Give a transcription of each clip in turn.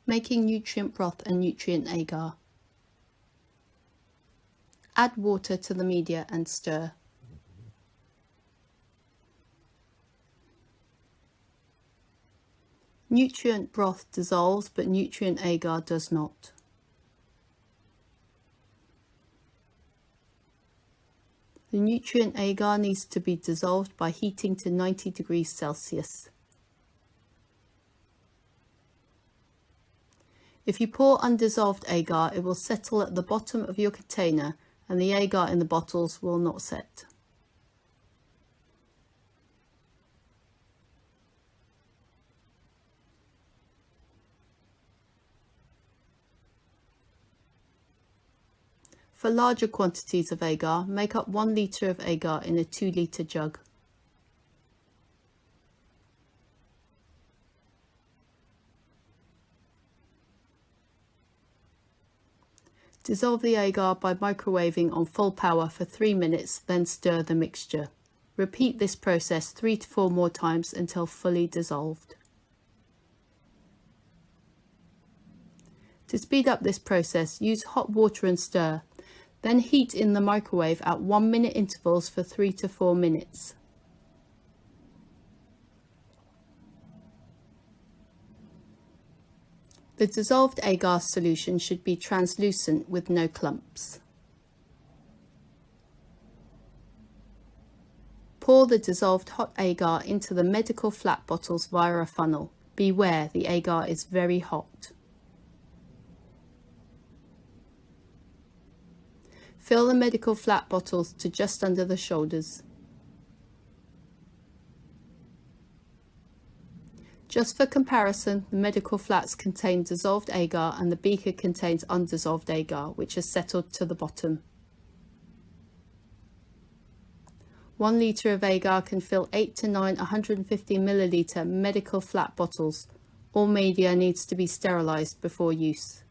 Making nutrient broth and nutrient agar. Add water to the media and stir. Nutrient broth dissolves, but nutrient agar does not. The nutrient agar needs to be dissolved by heating to 90 degrees Celsius. If you pour undissolved agar, it will settle at the bottom of your container and the agar in the bottles will not set. For larger quantities of agar, make up 1 litre of agar in a 2 litre jug. Dissolve the agar by microwaving on full power for 3 minutes, then stir the mixture. Repeat this process 3 to 4 more times until fully dissolved. To speed up this process, use hot water and stir. Then heat in the microwave at 1 minute intervals for 3 to 4 minutes. The dissolved agar solution should be translucent with no clumps. Pour the dissolved hot agar into the medical flat bottles via a funnel. Beware, the agar is very hot. Fill the medical flat bottles to just under the shoulders. Just for comparison, the medical flats contain dissolved agar and the beaker contains undissolved agar, which is settled to the bottom. 1 litre of agar can fill 8 to 9 150 milliliter medical flat bottles. All media needs to be sterilized before use.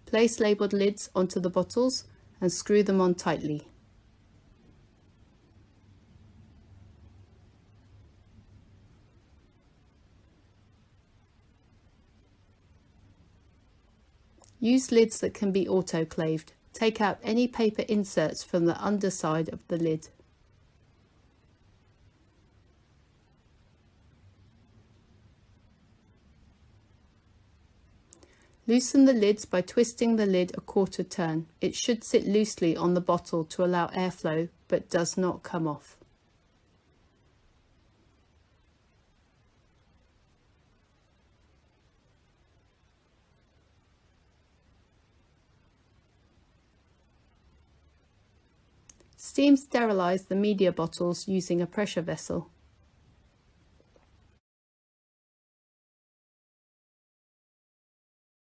Place labelled lids onto the bottles and screw them on tightly. Use lids that can be autoclaved. Take out any paper inserts from the underside of the lid. Loosen the lids by twisting the lid a quarter turn. It should sit loosely on the bottle to allow airflow, but does not come off. Steam sterilize the media bottles using a pressure vessel.